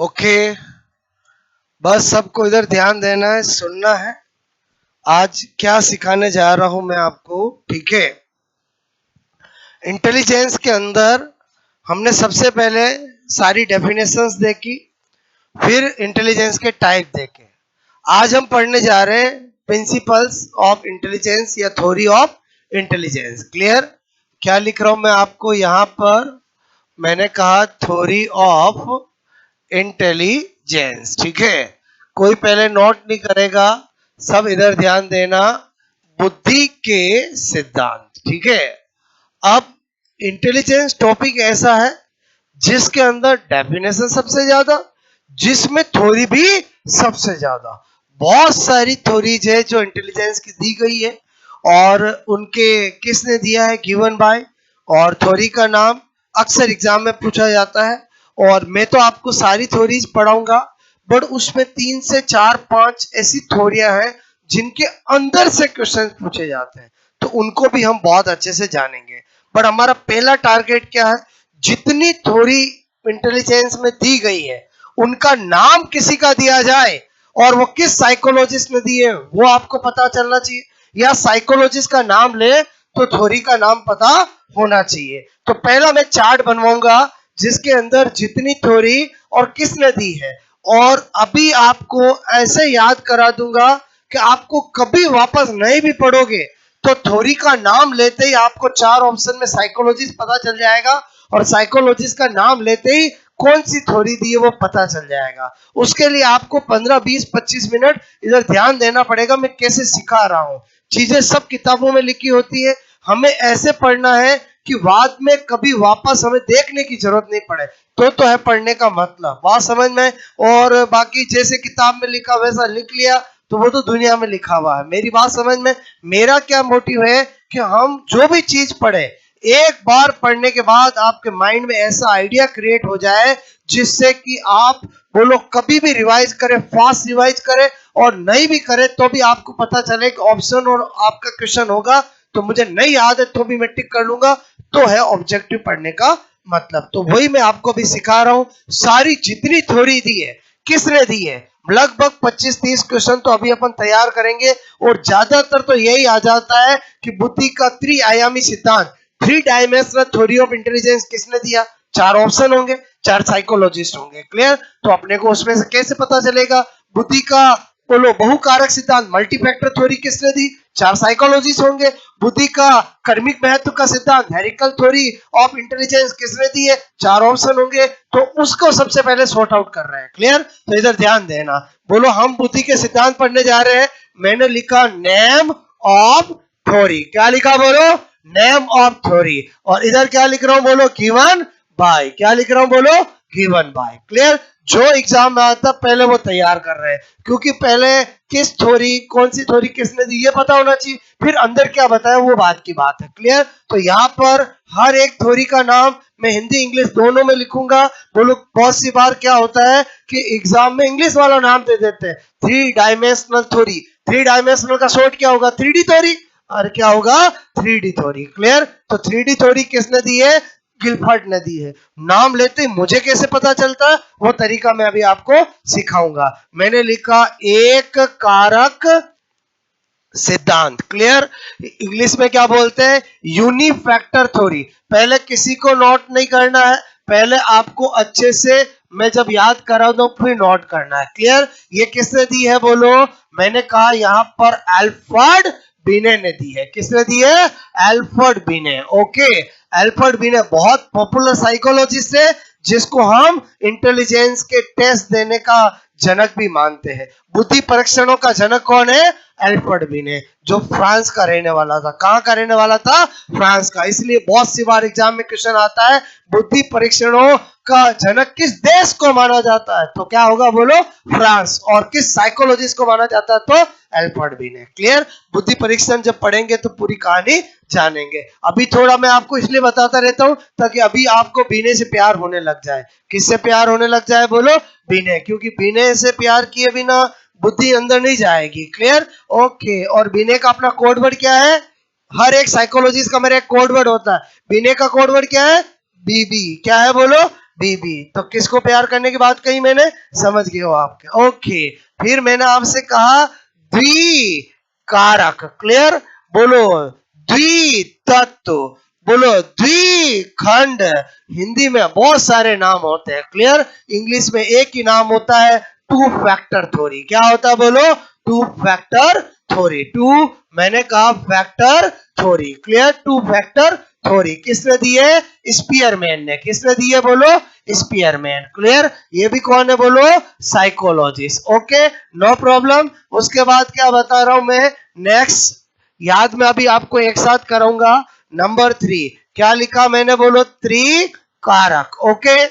Okay, बस सबको इधर ध्यान देना है, सुनना है। आज क्या सिखाने जा रहा हूं मैं आपको, ठीक है। इंटेलिजेंस के अंदर हमने सबसे पहले सारी डेफिनेशंस देखी, फिर इंटेलिजेंस के टाइप देखे। आज हम पढ़ने जा रहे हैं प्रिंसिपल्स ऑफ इंटेलिजेंस या थ्योरी ऑफ इंटेलिजेंस। क्लियर? क्या लिख रहा हूं मैं आपको यहाँ पर? मैंने कहा थ्योरी ऑफ इंटेलिजेंस, ठीक है। कोई पहले नोट नहीं करेगा, सब इधर ध्यान देना। बुद्धि के सिद्धांत, ठीक है। अब इंटेलिजेंस टॉपिक ऐसा है जिसके अंदर डेफिनेशन सबसे ज्यादा, जिसमें थ्योरी भी सबसे ज्यादा। बहुत सारी थ्योरीज है जो इंटेलिजेंस की दी गई है, और उनके किसने दिया है, गिवन बाय। और थ्योरी का नाम अक्सर एग्जाम में पूछा जाता है, और मैं तो आपको सारी थ्योरीज पढ़ाऊंगा, बट उसमें 3 से 4-5 ऐसी थ्योरियां हैं जिनके अंदर से क्वेश्चन पूछे जाते हैं, तो उनको भी हम बहुत अच्छे से जानेंगे। बट हमारा पहला टारगेट क्या है, जितनी थ्योरी इंटेलिजेंस में दी गई है उनका नाम किसी का दिया जाए, और वो किस साइकोलॉजिस्ट ने दी है वो आपको पता चलना चाहिए, या साइकोलॉजिस्ट का नाम ले तो थ्योरी का नाम पता होना चाहिए। तो पहला मैं चार्ट बनवाऊंगा जिसके अंदर जितनी थ्योरी और किसने दी है, और अभी आपको ऐसे याद करा दूंगा कि आपको कभी वापस नहीं भी पढ़ोगे तो थ्योरी का नाम लेते ही आपको 4 ऑप्शन में साइकोलॉजिस्ट पता चल जाएगा, और साइकोलॉजिस्ट का नाम लेते ही कौन सी थ्योरी दी है वो पता चल जाएगा। उसके लिए आपको 15, 20, 25 मिनट इधर ध्यान देना पड़ेगा। मैं कैसे सिखा रहा हूं, चीजें सब किताबों में लिखी होती है, हमें ऐसे पढ़ना है कि बाद में कभी वापस हमें देखने की जरूरत नहीं पड़े। तो है पढ़ने का मतलब, बात समझ में। और बाकी जैसे किताब में लिखा वैसा लिख लिया तो वो तो दुनिया में लिखा हुआ है। मेरी बात समझ में। मेरा क्या मोटिव है कि हम जो भी चीज पढ़े, एक बार पढ़ने के बाद आपके माइंड में ऐसा आइडिया क्रिएट हो जाए जिससे कि आप बोलो कभी भी रिवाइज करें, फास्ट रिवाइज करें, और नहीं भी करें तो भी आपको पता चले कि ऑप्शन और आपका क्वेश्चन होगा तो मुझे नहीं याद है तो भी मैं टिक कर लूंगा। तो है ऑब्जेक्टिव पढ़ने का मतलब। तो वही मैं आपको भी सिखा रहा हूं। सारी जितनी थ्योरी दी है किसने दी है, लगभग 25-30 क्वेश्चन तो अभी अपन तैयार करेंगे, और ज्यादातर तो यही आ जाता है कि बुद्धि का त्रिआयामी सिद्धांत, 3 डायमेंशनल थ्योरी ऑफ इंटेलिजेंस किसने दिया। 4 ऑप्शन होंगे, 4 साइकोलॉजिस्ट होंगे। क्लियर? तो अपने को उसमें से कैसे पता चलेगा? बुद्धि का बोलो बहुकारक सिद्धांत, मल्टीफैक्टर थ्योरी किसने दी, 4 साइकोलॉजिस्ट होंगे। बुद्धि का कर्मिक महत्व का सिद्धांत, हेरिकल थ्योरी ऑफ इंटेलिजेंस किसने दी है, 4 ऑप्शन होंगे। तो उसको सबसे पहले सॉर्ट आउट कर रहे हैं। क्लियर? तो इधर ध्यान देना। बोलो हम बुद्धि के सिद्धांत पढ़ने जा रहे हैं। मैंने लिखा नेम ऑफ थ्योरी। क्या लिखा बोलो? Name of theory. और इधर क्या लिख रहा हूं बोलो? Given by. क्या लिख रहा हूं बोलो? Given by. क्लियर? जो एग्जाम में आता पहले वो तैयार कर रहे हैं, क्योंकि पहले किस थ्योरी, कौन सी थ्योरी किसने दी ये पता होना चाहिए, फिर अंदर क्या बताया वो बात की बात है। क्लियर? तो यहाँ पर हर एक थ्योरी का नाम मैं हिंदी इंग्लिश दोनों में लिखूंगा। बोलो बहुत सी बार क्या होता है कि एग्जाम में इंग्लिश वाला नाम दे देते हैं, 3 डायमेंशनल थ्योरी। 3 डायमेंशनल का शॉर्ट क्या होगा? 3D theory. और क्या होगा? 3D theory. क्लियर? तो 3D थ्योरी किसने दी है? गिलफर्ट ने दी है। नाम लेते मुझे कैसे पता चलता है वो तरीका मैं अभी आपको सिखाऊंगा। मैंने लिखा एक कारक सिद्धांत। क्लियर? इंग्लिश में क्या बोलते हैं? यूनिफैक्टर थ्योरी। पहले किसी को नोट नहीं करना है, पहले आपको अच्छे से मैं जब याद करा दो फिर नोट करना है। क्लियर? ये किसने दी है बोलो? मैंने कहा यहां पर एल्फ्रेड बिने ने दी है। किसने दी है? एल्फ्रेड बिने। ओके, एल्फ्रेड बिने बहुत पॉपुलर साइकोलॉजिस्ट है, जिसको हम इंटेलिजेंस के टेस्ट देने का जनक भी मानते हैं। बुद्धि परीक्षणों का जनक कौन है? एल्फ्रेड बिने, जो फ्रांस का रहने वाला था। कहां का रहने वाला था? फ्रांस का। इसलिए बहुत सी बार एग्जाम में क्वेश्चन आता है बुद्धि परीक्षणों का जनक किस देश को माना जाता है, तो क्या होगा बोलो? फ्रांस। और किस साइकोलॉजिस्ट को माना जाता है? तो एल्फ्रेड बिने। क्लियर? बुद्धि परीक्षण जब पढ़ेंगे तो पूरी कहानी जानेंगे। अभी थोड़ा मैं आपको इसलिए बताता रहता हूं ताकि अभी आपको बिने से प्यार होने लग जाए। किससे प्यार होने लग जाए बोलो? बिने। क्योंकि बिने से प्यार किए बिना बुद्धि अंदर नहीं जाएगी। क्लियर? ओके। और बिने का अपना कोड वर्ड क्या है? हर एक साइकोलॉजिस्ट का मेरा एक कोड वर्ड होता है। बिने का कोड वर्ड क्या है? बीबी। क्या है बोलो? बीबी। तो किसको प्यार करने की बात कही मैंने, समझ गए हो आपके। ओके, फिर मैंने आपसे कहा द्विकारक, क्लियर, बोलो द्वितत्व, बोलो द्विखंड। हिंदी में बहुत सारे नाम होते हैं, क्लियर, इंग्लिश में एक ही नाम होता है, टू फैक्टर थ्योरी। क्या होता है बोलो, टू फैक्टर थ्योरी। टू मैंने कहा factor theory, clear, two factor theory किसने दी है, स्पीयरमैन ने। किसने दी है बोलो, स्पीयरमैन, क्लियर। ये भी कौन है बोलो, साइकोलॉजिस्ट। Okay, no problem. उसके बाद क्या बता रहा हूं मैं, नेक्स्ट याद में अभी आपको एक साथ कराऊंगा। नंबर 3 क्या लिखा मैंने बोलो, त्रिकारक, ओके,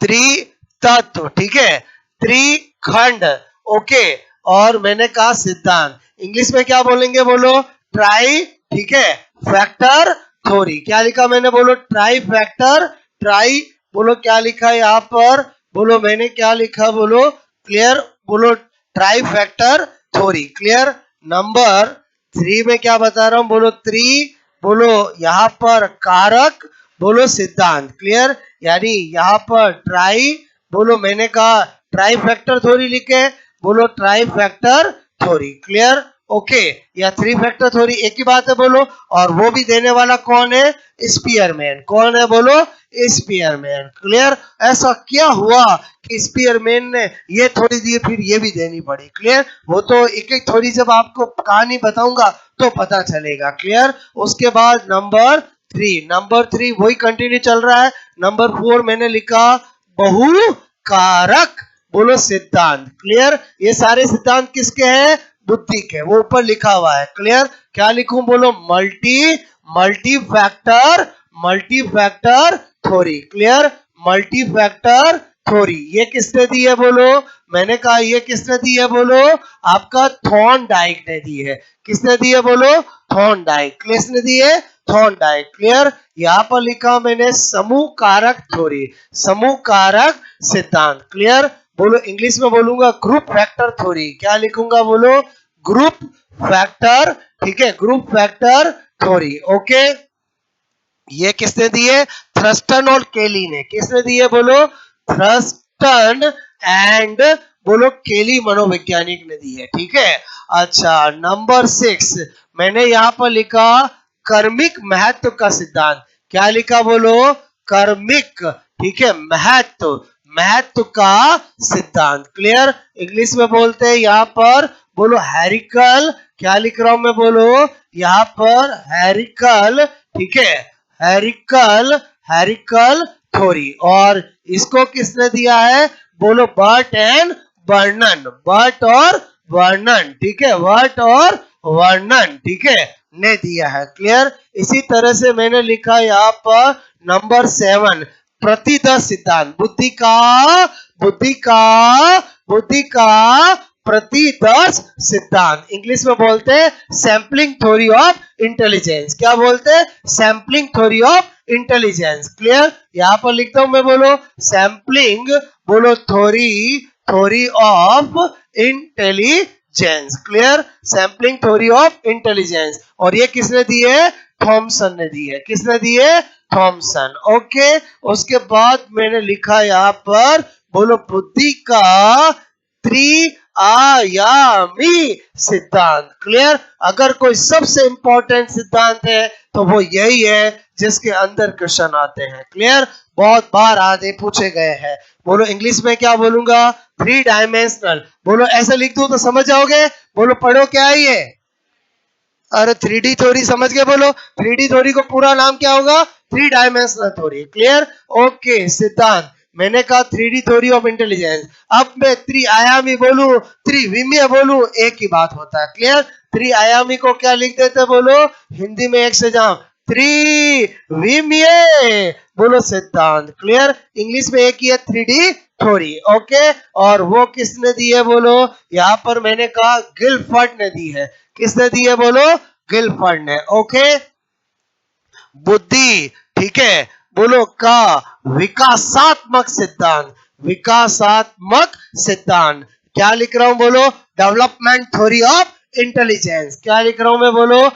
त्रितत्व, ठीक है, त्रिखंड, ओके, और मैंने कहा सिद्धांत। इंग्लिश में क्या बोलेंगे बोलो, ट्राई, ठीक है, फैक्टर थ्योरी। क्या लिखा मैंने बोलो, ट्राई फैक्टर, ट्राई, बोलो क्या लिखा है यहाँ पर, बोलो मैंने क्या लिखा बोलो, क्लियर, बोलो try factor theory, clear. Number 3 में क्या बता रहा हूं बोलो, बोलो यहाँ पर कारक, बोलो सिद्धांत, क्लियर, यानी यहाँ पर ट्राई, बोलो मैंने कहा ट्राई फैक्टर थ्योरी लिखे, बोलो try factor theory, clear, okay, या थ्री फैक्टर थ्योरी एक ही बात है बोलो। और वो भी देने वाला कौन है, स्पीयरमैन। कौन है बोलो, स्पीयरमैन, क्लियर। ऐसा क्या हुआ कि स्पीयरमैन ने ये थ्योरी दी फिर ये भी देनी पड़ी, क्लियर। वो तो एक एक थ्योरी जब आपको कहानी बताऊंगा तो पता चलेगा, क्लियर। उसके बाद नंबर 3 वही कंटिन्यू चल रहा है। नंबर 4 मैंने लिखा बहुकारक, बोलो सिद्धांत, क्लियर। ये सारे सिद्धांत किसके हैं, बुद्धि के, वो ऊपर लिखा हुआ है, क्लियर। क्या लिखूं बोलो, multi factor theory, clear, multi factor theory. ये किसने दी है बोलो, मैंने कहा ये किसने दी है बोलो, आपका थॉर्नडाइक ने दी है। किसने दी है बोलो, थॉर्नडाइक। किसने दी है, थॉर्नडाइक, क्लियर। यहाँ पर लिखा मैंने समूह कारक थ्योरी, समूह कारक सिद्धांत, क्लियर। बोलो इंग्लिश में बोलूंगा ग्रुप फैक्टर थ्योरी। क्या लिखूंगा बोलो, ग्रुप फैक्टर, ठीक है, ग्रुप फैक्टर थ्योरी, ओके। ये किसने दिए, थ्रस्टन और केली ने। किसने दिए बोलो, थ्रस्टन एंड, बोलो केली मनोवैज्ञानिक ने दी है, ठीक है। अच्छा, नंबर 6 मैंने यहां पर लिखा कर्मिक महत्व का सिद्धांत। क्या लिखा बोलो, कर्मिक, ठीक है, महत्व का सिद्धांत, क्लियर। इंग्लिश में बोलते हैं यहां पर बोलो हैरिकल। क्या लिख रहा हूं मैं बोलो, यहां पर हैरिकल, ठीक है, हैरिकल थ्योरी। और इसको किसने दिया है बोलो, बर्ट एंड वर्नन, बर्ट और वर्नन, ठीक है, बर्ट और वर्नन, ठीक है, ने दिया है, क्लियर। इसी तरह से मैंने लिखा यहाँ पर नंबर 7 प्रतिदर्श सिद्धांत, बुद्धि का प्रतिदर्श सिद्धांत। इंग्लिश में बोलते हैं सैम्पलिंग थ्योरी ऑफ इंटेलिजेंस। क्या बोलते हैं, sampling theory of intelligence, clear. यहां पर लिखता हूं मैं बोलो सैम्पलिंग, बोलो theory of intelligence, clear, sampling theory of intelligence. और ये किसने दी है, थॉमसन ने दी है। किसने दी है, थॉमसन, ओके। उसके बाद मैंने लिखा यहाँ पर बोलो बुद्धि का त्रिआयामी सिद्धांत, क्लियर। अगर कोई सबसे इंपॉर्टेंट सिद्धांत है तो वो यही है जिसके अंदर क्वेश्चन आते हैं, क्लियर, बहुत बार आते पूछे गए हैं। बोलो इंग्लिश में क्या बोलूंगा, 3 डायमेंशनल। बोलो ऐसे लिख दूं तो समझ जाओगे, बोलो पढ़ो क्या है ये, अरे 3D थ्योरी समझ गए, बोलो 3D थ्योरी को पूरा नाम क्या होगा, 3 डायमेंशनल थ्योरी, क्लियर, ओके। सिद्धांत मैंने कहा 3D थ्योरी ऑफ इंटेलिजेंस। अब मैं त्रिआयामी बोलूं, त्रिविमीय बोलूं, एक ही बात होता है, क्लियर। त्रिआयामी को क्या लिख देते बोलो, हिंदी में एक से जाओ, त्रिविमीय, बोलो सिद्धांत, क्लियर। इंग्लिश में एक ही है 3D थ्योरी, ओके। और वो किसने दी है बोलो, यहाँ पर मैंने कहा गिलफर्ड ने दी है। किसने दी है बोलो, गिलफर्ड ने, ओके। बुद्धि, ठीक है, बोलो का विकासात्मक सिद्धांत, क्या लिख रहा हूं बोलो, डेवलपमेंट थ्योरी ऑफ इंटेलिजेंस। क्या लिख रहा हूं मैं बोलो,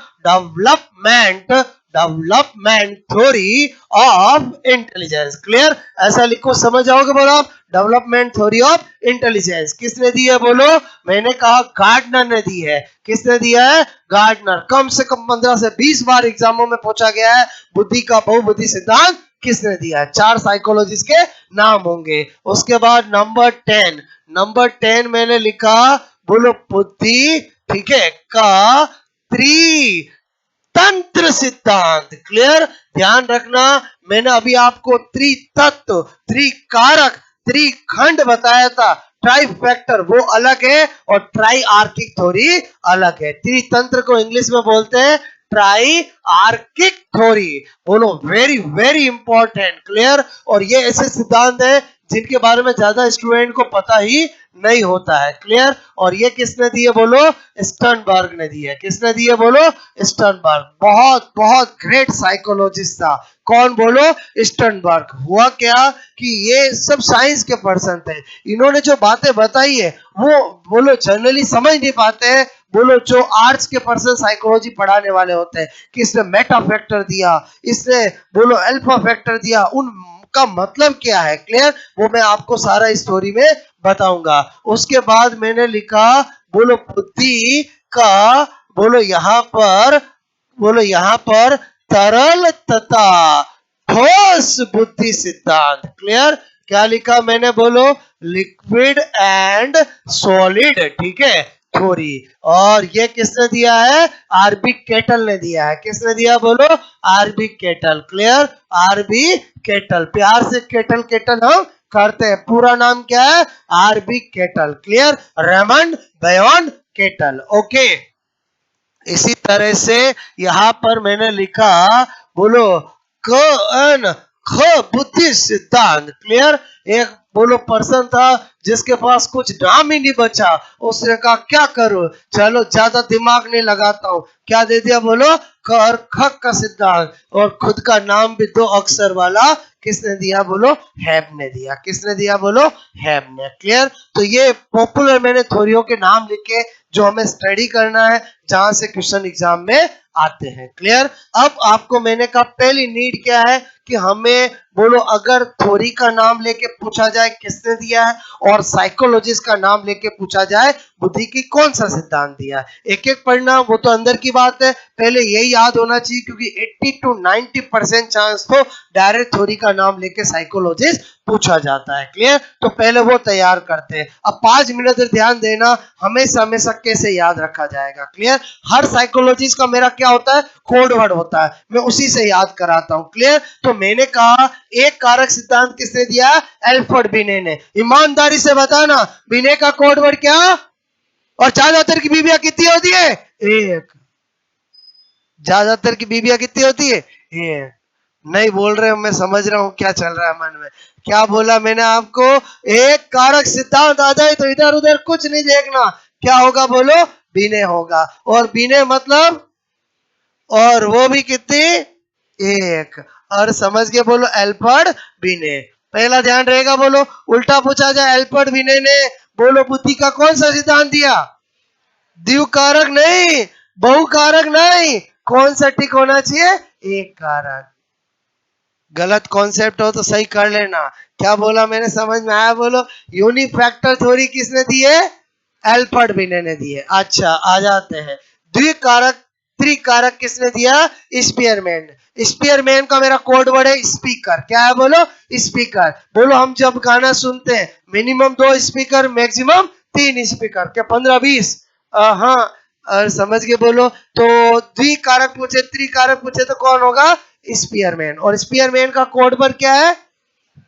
development theory of intelligence. Clear, ऐसा लिखो, समझ जाओगे बोलो आप, डेवलपमेंट थ्योरी ऑफ इंटेलिजेंस। किसने दी है बोलो? मैंने कहा गार्डनर ने दी है। किसने दिया है? गार्डनर। कम से कम 15 से 20 बार एग्जामों में पूछा गया है, बुद्धि का बहुबुद्धि सिद्धांत किसने दिया है? 4 साइकोलॉजिस्ट के नाम होंगे। उसके बाद नंबर 10 मैंने लिखा, बोलो बुद्धि, ठीक है, का त्रितंत्र सिद्धांत। क्लियर, ध्यान रखना, मैंने अभी आपको त्रितत्व, त्रिकारक, त्रिखंड बताया था। ट्राई फैक्टर वो अलग है और ट्राई आर्किक थ्योरी अलग है। त्रितंत्र को इंग्लिश में बोलते हैं ट्राई आर्किक थ्योरी। बोलो वेरी वेरी इंपॉर्टेंट। क्लियर, और ये ऐसे सिद्धांत है जिनके बारे में ज्यादा स्टूडेंट को पता ही नहीं होता है। क्लियर, और ये किसने दिए बोलो? स्टर्नबर्ग ने दिए। किसने दिए बोलो? स्टर्नबर्ग। बहुत बहुत ग्रेट साइकोलॉजिस्ट था। कौन बोलो? स्टर्नबर्ग। हुआ क्या कि ये सब साइंस के पर्सन थे, इन्होंने जो बातें बताई है वो बोलो जनरली समझ नहीं पाते हैं, बोलो जो आर्ट्स के पर्सन साइकोलॉजी पढ़ाने वाले होते हैं, कि इसने मेटा फैक्टर दिया, इसने बोलो अल्फा फैक्टर दिया, उनका मतलब क्या है? क्लियर, वो मैं आपको सारा इस स्टोरी में बताऊंगा। उसके बाद मैंने लिखा, बोलो बुद्धि का, बोलो यहां पर तरल तथा ठोस बुद्धि सिद्धांत। क्लियर, क्या लिखा मैंने? बोलो लिक्विड एंड सॉलिड, ठीक है, थ्योरी। और ये किसने दिया है? आरबी केटल ने दिया है। किसने दिया बोलो? R B Cattell. Clear, R B Cattell. प्यार से केटल केटल हम करते हैं। पूरा नाम क्या है? R B Cattell. क्लियर, रेमंड बयोन केटल। ओके, इसी तरह से यहां पर मैंने लिखा, बोलो ख बुद्धि सिद्धांत। क्लियर, एक बोलो पर्सन था जिसके पास कुछ नाम ही नहीं बचा, उसने कहा क्या करूं, चलो ज्यादा दिमाग नहीं लगाता हूं, क्या दे दिया बोलो? क और ख का सिद्धांत। और खुद का नाम भी 2 अक्षर वाला किसने दिया बोलो? हैब ने दिया। किसने दिया बोलो? हैब ने। क्लियर, तो ये पॉपुलर मैंने थ्योरियों के नाम लिखे जो हमें स्टडी करना है, जहां से क्वेश्चन एग्जाम में आते हैं। क्लियर, अब आपको मैंने कहा पहली नीड क्या है कि हमें बोलो अगर थ्योरी का नाम लेके पूछा जाए किसने दिया है, और साइकोलॉजिस्ट का नाम लेके पूछा जाए बुद्धि की कौन सा सिद्धांत दिया है, एक एक पढ़ना, वो तो अंदर की बात है, पहले यही याद होना चाहिए, क्योंकि 80 to 90% चांस तो डायरेक्ट थ्योरी का नाम लेके साइकोलॉजिस्ट पूछा जाता है। क्लियर, तो पहले वो तैयार करते हैं। अब 5 मिनट ध्यान देना, हमेशा हमेशा कैसे याद रखा जाएगा। क्लियर, हर साइकोलॉजिस्ट का मेरा क्या होता है? कोड वर्ड होता है, मैं उसी से याद कराता हूं। क्लियर, तो मैंने कहा एक कारक सिद्धांत किसने दिया? एल्फ्रेड बिने ने। ईमानदारी से बताना बिने का कोड वर्ड क्या? और ज्यादातर की बीवियां कितनी होती है? एक। ज्यादातर की बीवियां कितनी होती है? एक। नहीं बोल रहे हो, मैं समझ रहा हूं क्या चल रहा है मन में। क्या बोला मैंने आपको? एक कारक सिद्धांत आ जाए तो इधर उधर कुछ नहीं देखना, क्या होगा बोलो? बिने होगा। और बिने मतलब, और वो भी कितनी? एक। और समझ के बोलो एल्फ्रेड बिने। पहला ध्यान रहेगा, बोलो उल्टा पूछा जाए एल्फ्रेड बिने ने बोलो बुद्धि का कौन सा सिद्धांत दिया? द्विकारक नहीं, बहुकारक नहीं, कौन सा टिक होना चाहिए? एक कारक। गलत कॉन्सेप्ट हो तो सही कर लेना। क्या बोला मैंने, समझ में आया बोलो? यूनिफैक्टर थ्योरी किसने दी है? एल्फ्रेड बिने ने दी है। अच्छा, आ जाते हैं द्विकारक त्रिकारक किसने दिया? स्पीयरमैन। स्पीयरमैन का मेरा कोड वर्ड है स्पीकर। क्या है बोलो? स्पीकर। बोलो हम जब गाना सुनते हैं मिनिमम 2 स्पीकर, मैक्सिमम 3 स्पीकर, क्या 15-20? हाँ, और समझ के बोलो। तो द्विकारक पूछे त्रिकारक पूछे तो कौन होगा? स्पीयरमैन। और स्पीयरमैन का कोड वर्ड क्या है?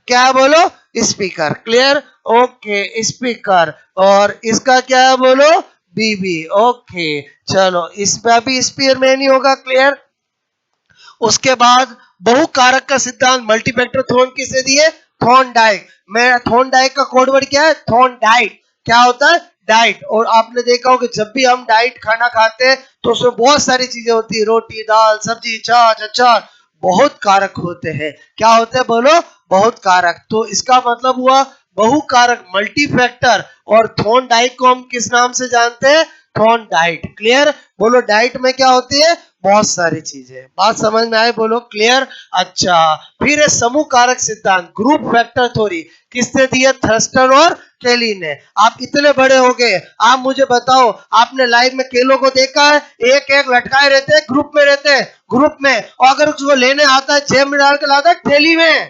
क्या है बोलो? स्पीकर। Clear, okay, speaker. और इसका क्या है बोलो? बीबी। ओके, चलो इस पे भी स्पीयरमैन ही होगा। क्लियर, उसके बाद बहुकारक का सिद्धांत मल्टीफैक्टर थॉर्न किसे दिए? थॉर्नडाइक। मैं थॉर्नडाइक का कोड वर्ड क्या है? थॉर्नडाइट। क्या होता है? डाइट। और आपने देखा होगा जब भी हम डाइट खाना खाते हैं तो उसमें बहुत सारी चीजें होती है, रोटी दाल सब्जी छाछ अचार, बहुत कारक होते हैं। क्या होते हैं बोलो? बहुत कारक। तो इसका मतलब हुआ बहुकारक मल्टीफैक्टर। और थॉर्नडाइक को हम किस नाम से जानते हैं? थॉर्नडाइट। क्लियर, बोलो डाइट में क्या होती है? बहुत सारी चीजें। बात समझ में आए बोलो क्लियर। अच्छा, फिर है समूह कारक सिद्धांत, ग्रुप फैक्टर थ्योरी, किसने दिया? थर्स्टन और केली ने। आप इतने बड़े हो गए, आप मुझे बताओ, आपने लाइव में केलों को देखा है? एक एक लटकाए रहते हैं, ग्रुप में रहते हैं, ग्रुप में, और अगर उसको लेने आता है, जेब में डाल के लाता है, थैली में,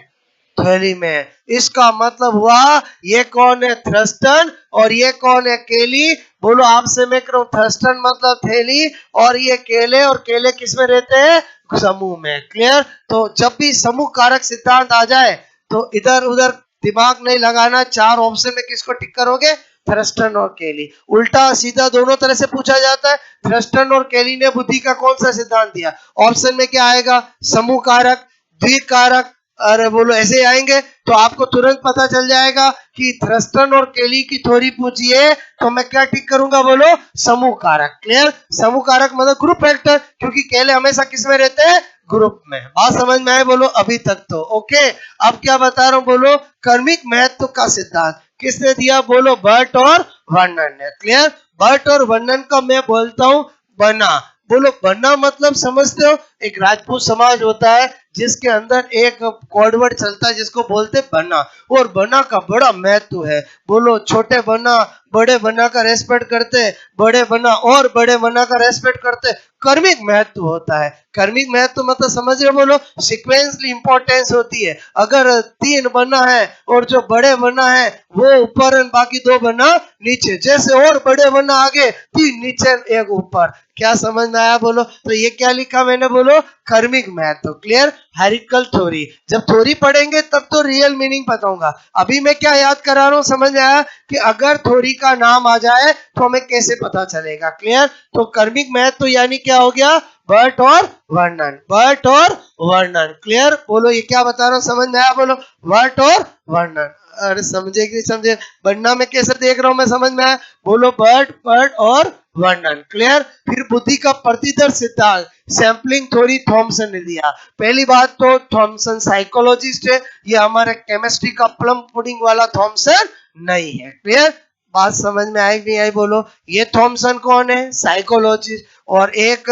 थैली में। इसका मतलब हुआ ये कौन है? थ्रस्टन, और ये कौन है? केली। बोलो आपसे मैं कह रहा हूं, थ्रस्टन मतलब थैली, और ये केले, और केले किस में रहते हैं? समूह में। क्लियर? तो जब भी समूह कारक सिद्धांत आ जाए तो इधर उधर दिमाग नहीं लगाना, चार ऑप्शन में किसको टिक करोगे? थ्रस्टन और केली। उल्टा सीधा दोनों तरह से पूछा जाता है, थ्रस्टन और केली ने बुद्धि का कौन सा सिद्धांत दिया? ऑप्शन में क्या आएगा? समूह कारक, द्विकारक, अरे बोलो ऐसे आएंगे तो आपको तुरंत पता चल जाएगा कि थ्रस्टन और केली की थ्योरी पूछिए तो मैं क्या टिक करूंगा? बोलो समूह कारक। क्लियर? समूह कारक मतलब ग्रुप फैक्टर, क्योंकि केले हमेशा किस में रहते हैं? ग्रुप में। बात समझ में आए बोलो अभी तक तो? ओके, अब क्या बता रहा हूं बोलो, कर्मिक महत्व का सिद्धांत किसने दिया? बोलो बर्ट और वर्नन ने। क्लियर? बर्ट और वर्नन का मैं बोलता हूं बना। बोलो बना मतलब समझते हो? एक राजपूत समाज होता है जिसके अंदर एक कोडवर्ड चलता है जिसको बोलते बना, और बना का बड़ा महत्व है। बोलो छोटे बना बड़े बना का रेस्पेक्ट करते, बड़े बना और बड़े बना का रेस्पेक्ट करते, कर्मिक महत्व होता है। कर्मिक महत्व मतलब समझ रहे हो? बोलो सीक्वेंसली इंपॉर्टेंस होती है। अगर तीन बना है और जो बड़े बना है वो ऊपर और बाकी दो बना नीचे, जैसे और बड़े बना आगे, तीन नीचे एक ऊपर। क्या समझ में आया बोलो? तो ये क्या लिखा मैंने? बोलो कर्मिक महत्व। क्लियर? हेरिकल थ्योरी। जब थ्योरी पढ़ेंगे तब तो रियल मीनिंग बताऊंगा। अभी मैं क्या याद करा रहा हूं, समझ में आया कि अगर थ्योरी का नाम आ जाए तो हमें कैसे पता चलेगा? क्लियर? तो कर्मिक महत्व यानी क्या हो गया? बर्ट और वर्नन, बर्ट और वर्नन। क्लियर? बोलो ये क्या बता रहा हूं, समझ में आया? बोलो बर्ट और वर्नन। अरे समझे कि नहीं समझे? बनना में कैसे देख रहा हूं मैं, समझ में आया? बोलो बर्ट, बर्ट और वर्णन। क्लियर? फिर बुद्धि का प्रतिदर्श सिद्धांत, सैंपलिंग थ्योरी थॉमसन ने दिया। पहली बात तो थॉमसन साइकोलॉजिस्ट है, ये हमारे केमिस्ट्री का प्लम पुडिंग वाला थॉमसन नहीं है। क्लियर? बात समझ में आई नहीं आई बोलो? ये थॉमसन कौन है? साइकोलॉजिस्ट। और एक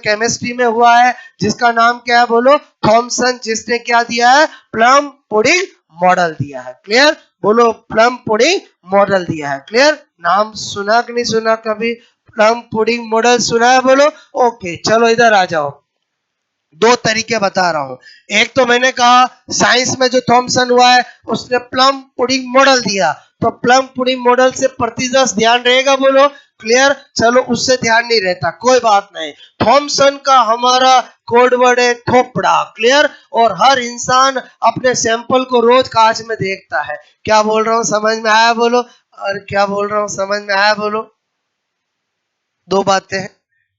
केमिस्ट्री में हुआ है जिसका नाम क्या है? बोलो थॉमसन, जिसने क्या दिया है? प्लम पुडिंग मॉडल दिया है। क्लियर? बोलो प्लम पुडिंग मॉडल दिया है। क्लियर? नाम सुना कि नहीं सुना कभी? प्लम पुडिंग मॉडल सुना है? बोलो ओके। चलो इधर आ जाओ, दो तरीके बता रहा हूं। एक तो मैंने कहा साइंस में जो थॉमसन हुआ है उसने प्लम पुडिंग मॉडल दिया, तो प्लम पुडिंग मॉडल से प्रतिदर्श ध्यान रहेगा? बोलो क्लियर? चलो उससे ध्यान नहीं रहता, कोई बात नहीं। थॉमसन का हमारा कोडवर्ड है थोपड़ा। क्लियर? और हर इंसान अपने सैंपल को रोज कांच में देखता है। क्या बोल रहा हूं, समझ में आया? बोलो। और क्या बोल रहा हूं, समझ में आया? बोलो। दो बातें हैं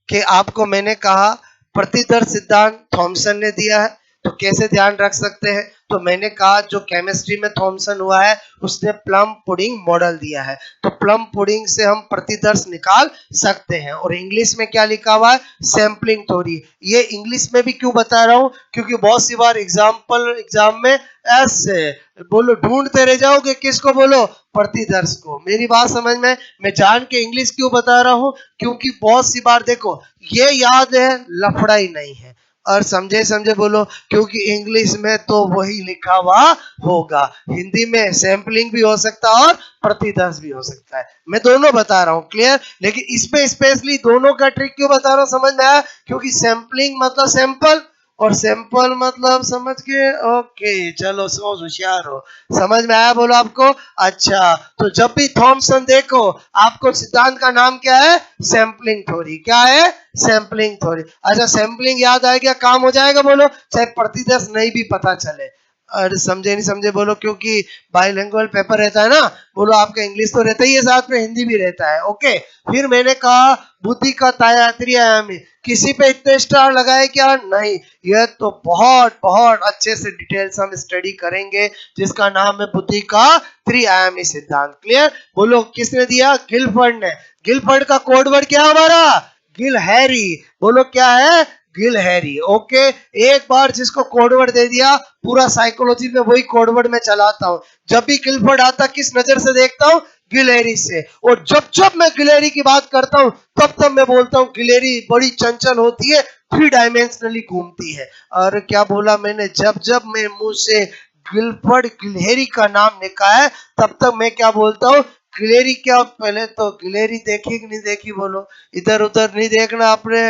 कि आपको मैंने कहा प्रतिदर्श सिद्धांत थॉमसन ने दिया है, तो कैसे ध्यान रख सकते हैं? तो मैंने कहा जो केमिस्ट्री में थॉमसन हुआ है उसने प्लम पुडिंग मॉडल दिया है, तो प्लम पुडिंग से हम प्रतिदर्श निकाल सकते हैं। और इंग्लिश में क्या लिखा हुआ है? Sampling theory. ये इंग्लिश में भी क्यों बता रहा हूं? क्योंकि बहुत सी बार एग्जाम में ऐसे बोलो ढूंढते रह जाओगे, किसको? बोलो प्रतिदर्श को। मेरी बात समझ में? मैं जान के इंग्लिश क्यों बता रहा हूं? क्योंकि बहुत सी बार देखो ये याद है, लफड़ा ही नहीं है। और समझे समझे बोलो, क्योंकि इंग्लिश में तो वही लिखा हुआ होगा, हिंदी में सैंपलिंग भी हो सकता है और प्रतिदर्श भी हो सकता है। मैं दोनों बता रहा हूं। क्लियर? लेकिन इसमें स्पेशली दोनों का ट्रिक क्यों बता रहा हूं, समझ में आया? क्योंकि सैंपलिंग मतलब सैंपल, और सैंपल मतलब समझ के। ओके चलो, समझ होशियार हो। समझ में आया बोलो आपको? अच्छा, तो जब भी थॉमसन देखो आपको सिद्धांत का नाम क्या है? Sampling theory. क्या है? Sampling theory. अच्छा, सैंपलिंग याद आ गया, काम हो जाएगा? बोलो चाहे प्रतिदर्श नहीं भी पता चले। अरे समझे नहीं समझे बोलो? क्योंकि बाइलिंगुअल पेपर रहता है ना, बोलो आपका इंग्लिश तो रहता ही है, साथ में हिंदी भी रहता है। ओके, फिर मैंने कहा बुद्धि का त्रिआयामी, किसी पे इतने स्टार लगाए क्या? नहीं, यह तो बहुत बहुत अच्छे से डिटेल्स हम स्टडी करेंगे, जिसका नाम है बुद्धि का त्रिआयामी सिद्धांत। क्लियर? बोलो किसने दिया? गिलफर्ड ने। गिलफर्ड का कोड वर्ड क्या हमारा? गिलहरी। बोलो क्या है? गिलहरी। ओके, एक बार जिसको कोडवर्ड दे दिया, पूरा साइकोलॉजी में वही कोडवर्ड में चलाता हूं। जब भी गिलफर्ड आता किस नजर से देखता हूं? गिलहरी से। और जब जब मैं गिलहरी की बात करता हूं तब तब मैं बोलता हूं गिलहरी बड़ी चंचल होती है, थ्री डायमेंशनली घूमती है। और क्या बोला मैंने, जब जब मैं मुंह से गिलफर्ड गिलहरी का नाम निकाला है तब तक मैं क्या बोलता हूँ, गिलहरी। क्या पहले तो गिलहरी देखी कि नहीं देखी बोलो, इधर उधर नहीं देखना आपने।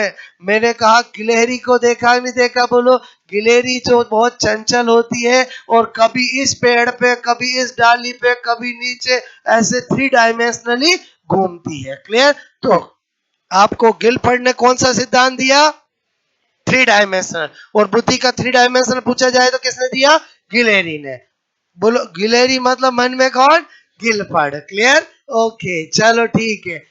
मैंने कहा गिलहरी को देखा नहीं देखा बोलो। गिलहरी जो बहुत चंचल होती है और कभी इस पेड़ पे कभी इस डाली पे कभी नीचे, ऐसे थ्री डायमेंशनली घूमती है। क्लियर। तो आपको गिलफर्ड ने कौन सा सिद्धांत दिया, थ्री डायमेंशनल। और बुद्धि का थ्री डायमेंशनल पूछा जाए तो किसने दिया, गिलहरी ने। बोलो गिलहरी मतलब मन में कौन, गिलफर्ड। क्लियर। ओके चलो ठीक है।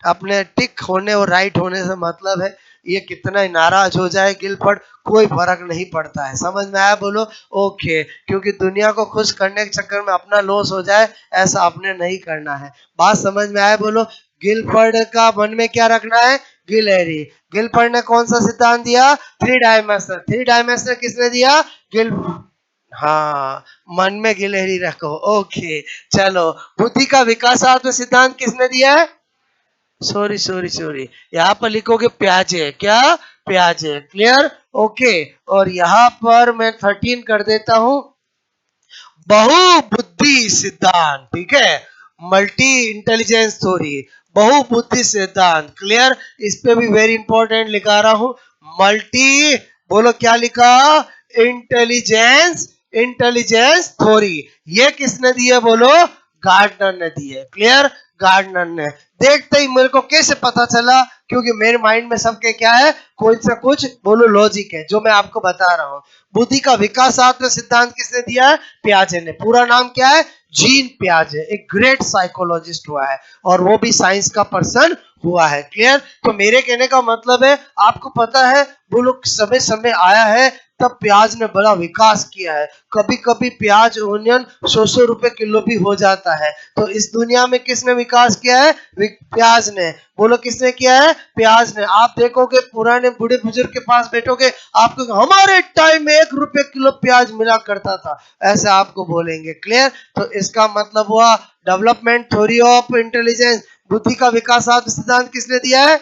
अपने टिक होने और राइट होने से मतलब है, ये कितना ही नाराज हो जाए गिलफर्ड, कोई फर्क नहीं पड़ता है। समझ में आया बोलो। ओके, क्योंकि दुनिया को खुश करने के चक्कर में अपना लॉस हो जाए, ऐसा आपने नहीं करना है। बात समझ में आया बोलो। गिलफर्ड का मन में क्या रखना है, गिलहरी। गिलफर्ड ने कौन सा सिद्धांत दिया, थ्री डायमेंशनल। थ्री डायमेंशनल किसने दिया, गिल। हाँ, मन में गिलहरी रखो। ओके चलो। बुद्धि का विकासात्मक सिद्धांत किसने दिया है, सॉरी सॉरी सॉरी, यहाँ पर लिखोगे प्याजे, क्या प्याजे। क्लियर। ओके। और यहाँ पर मैं 13 कर देता हूं, बहुबुद्धि सिद्धांत। ठीक है, मल्टी इंटेलिजेंस थ्योरी, बहुबुद्धि सिद्धांत। क्लियर। इस पे भी वेरी इंपॉर्टेंट लिखा रहा हूं, मल्टी, बोलो क्या लिखा, इंटेलिजेंस, इंटेलिजेंस थ्योरी। ये किसने दी है बोलो, गार्डनर ने दी है। क्लियर। गार्डनर ने। देखते ही मेरे को कैसे पता चला, क्योंकि मेरे माइंड में सबके क्या है, कोई सा कुछ बोलो लॉजिक है जो मैं आपको बता रहा हूँ। बुद्धि का विकासात्मक सिद्धांत किसने दिया है, पियाजे ने। पूरा नाम क्या है, जीन पियाजे। एक ग्रेट साइकोलॉजिस्ट हुआ है और वो भी साइंस का पर्सन हुआ है। क्लियर। तो मेरे कहने का मतलब है, आपको पता है वो लोग समय समय आया है तब प्याज ने बड़ा विकास किया है। कभी कभी प्याज ओनियन 100 रुपए किलो भी हो जाता है। तो इस दुनिया में किसने विकास किया है, प्याज ने। बोलो किसने किया है, प्याज ने। आप देखोगे पुराने बूढ़े बुजुर्ग के पास बैठोगे, आपको हमारे टाइम में 1 रुपए किलो प्याज मिला करता था, ऐसे आपको बोलेंगे। क्लियर। तो इसका मतलब हुआ डेवलपमेंट थ्योरी ऑफ इंटेलिजेंस, बुद्धि का विकासात्मक सिद्धांत किसने दिया है,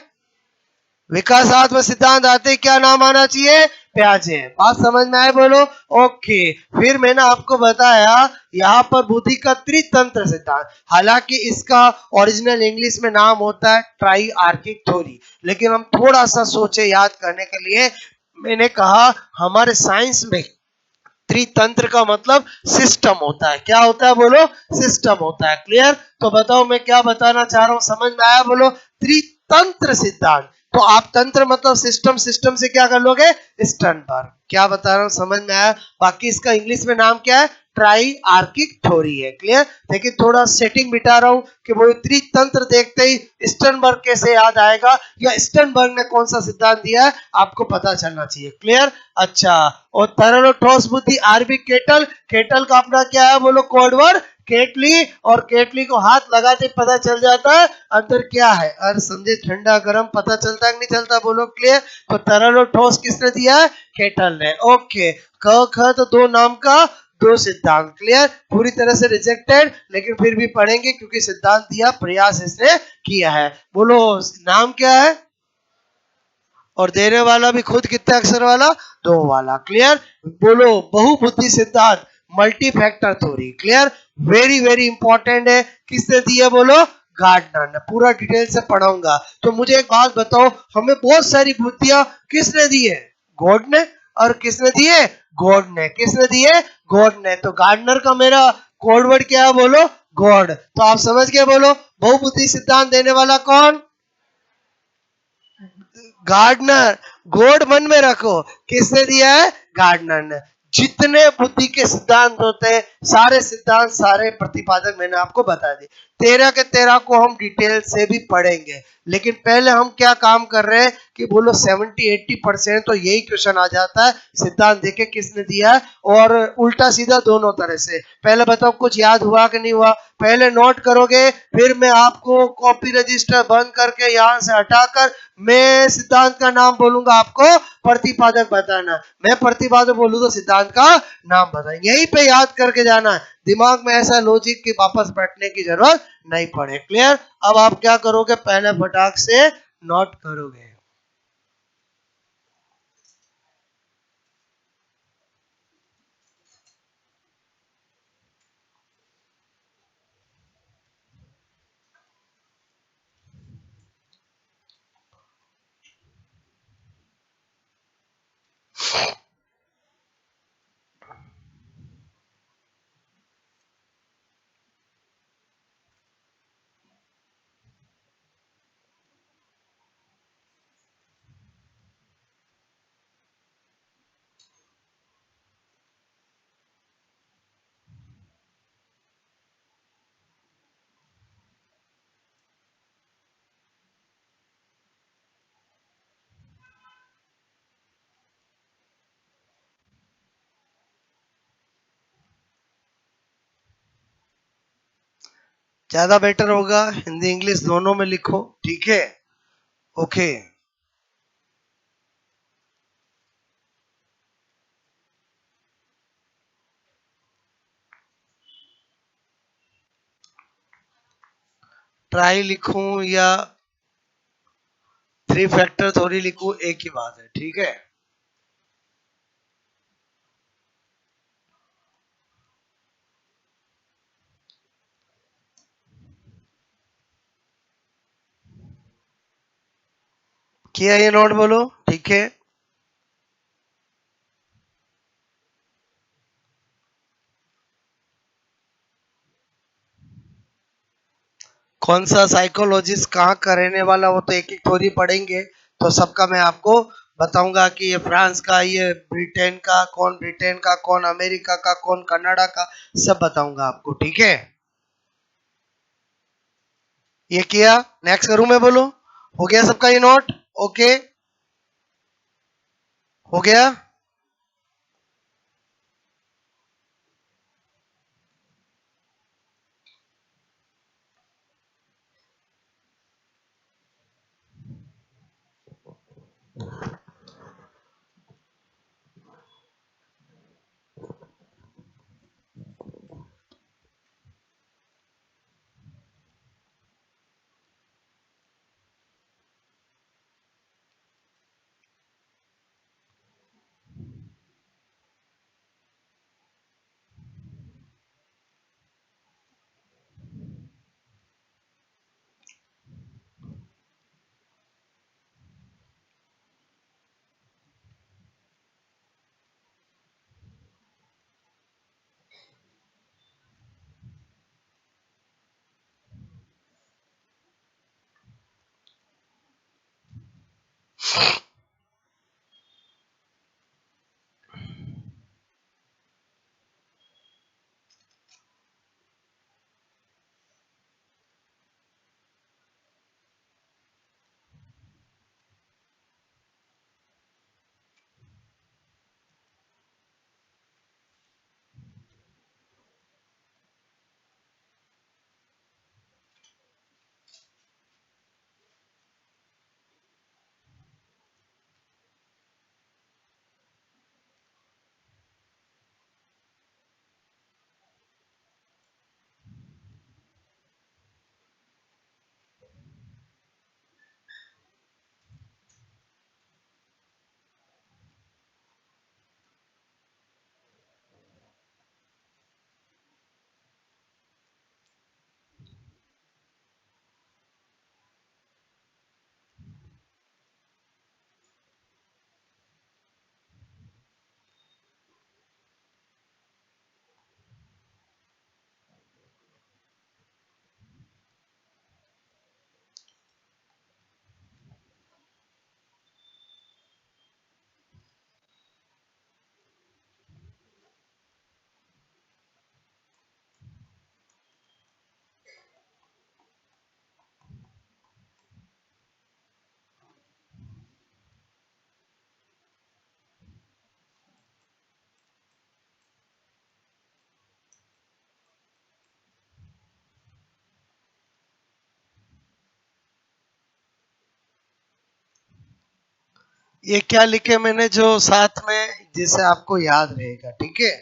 विकासात्मक सिद्धांत आते क्या नाम आना चाहिए, प्याजे। बात समझ में आए बोलो। ओके। फिर मैंने आपको बताया यहाँ पर बुद्धि का त्रितंत्र सिद्धांत, हालांकि इसका ओरिजिनल इंग्लिश में नाम होता है ट्राई आर्किक थ्योरी, लेकिन हम थोड़ा सा सोचे याद करने के लिए, मैंने कहा हमारे साइंस में त्रितंत्र का मतलब सिस्टम होता है। क्या होता है बोलो, सिस्टम होता है। क्लियर। तो बताओ मैं क्या बताना चाह रहा हूं, समझ में आया बोलो, त्रितंत्र सिद्धांत। तो आप तंत्र मतलब सिस्टम, सिस्टम से क्या कर लोगे, स्टर्नबर्ग। क्या बता रहा हूं समझ में आया। बाकी इसका इंग्लिश में नाम क्या है, ट्राई आर्किक थ्योरी है। क्लियर। लेकिन थोड़ा सेटिंग बिठा रहा हूं कि वो त्रितंत्र देखते ही स्टर्नबर्ग कैसे याद आएगा, या स्टर्नबर्ग ने कौन सा सिद्धांत दिया है आपको पता चलना चाहिए। क्लियर। अच्छा। और तरल और ठोस बुद्धि, आरबी केटल। केटल का अपना क्या है बोलो, कोडवर्ड केटली। और केटली को हाथ लगाते पता चल जाता है अंदर क्या है, और समझे ठंडा गर्म पता चलता है कि नहीं चलता बोलो। क्लियर। तो तरल और ठोस किसने दिया है, केटल ने। ओके। क ख तो दो नाम का दो सिद्धांत। क्लियर। पूरी तरह से रिजेक्टेड, लेकिन फिर भी पढ़ेंगे क्योंकि सिद्धांत दिया, प्रयास इसने किया है। बोलो नाम क्या है, और देने वाला भी खुद कितने अक्षर वाला, दो वाला। क्लियर। बोलो बहुबुद्धि सिद्धांत, multi factor theory. Clear. Very very important है, किसने दी है बोलो, गार्डनर ने। पूरा डिटेल से पढ़ाऊंगा। तो मुझे एक बात बताओ, हमें बहुत सारी बुद्धियां किसने दी है, गॉड ने। और किसने दी है, गॉड ने। किसने दी है, गॉड ने। तो गार्डनर का मेरा कोड वर्ड क्या है बोलो, गॉड। तो आप समझ गए बोलो, बहुबुद्धि सिद्धांत देने वाला कौन, गार्डनर। गोड मन में रखो, किसने दिया है, गार्डनर ने। जितने बुद्धि के सिद्धांत होते हैं, सारे सिद्धांत सारे प्रतिपादक मैंने आपको बता दिए। 13 के 13 को हम डिटेल से भी पढ़ेंगे, लेकिन पहले हम क्या काम कर रहे हैं कि बोलो 70-80% तो यही क्वेश्चन आ जाता है, सिद्धांत देखे किसने दिया है, और उल्टा सीधा दोनों तरह से। पहले बताओ कुछ याद हुआ कि नहीं हुआ, पहले नोट करोगे, फिर मैं आपको कॉपी रजिस्टर बंद करके यहाँ से हटाकर मैं सिद्धांत का नाम बोलूंगा, आपको प्रतिपादक बताना। मैं प्रतिपादक बोलूँ तो सिद्धांत का नाम बताएं, यहीं पे याद करके जाना है। दिमाग में ऐसा लॉजिक की वापस बैठने की जरूरत नहीं पड़े। क्लियर। अब आप क्या करोगे, पहले फटाक से नोट करोगे। ज्यादा बेटर होगा, हिंदी इंग्लिश दोनों में लिखो, ठीक है। ओके, ट्राई लिखूं या थ्री फैक्टर थ्योरी लिखूं, एक ही बात है, ठीक है। किया ये नोट, बोलो, ठीक है। कौन सा साइकोलॉजिस्ट कहाँ का रहने वाला, वो तो एक एक थ्योरी पढ़ेंगे तो सबका मैं आपको बताऊंगा कि ये फ्रांस का, ये ब्रिटेन का, कौन अमेरिका का, कौन कनाडा का, सब बताऊंगा आपको, ठीक है। ये किया, नेक्स्ट करूं मैं, बोलो। हो गया सबका ये नोट? ओके, हो गया। ये क्या लिखे मैंने जो साथ में, जिसे आपको याद रहेगा, ठीक है।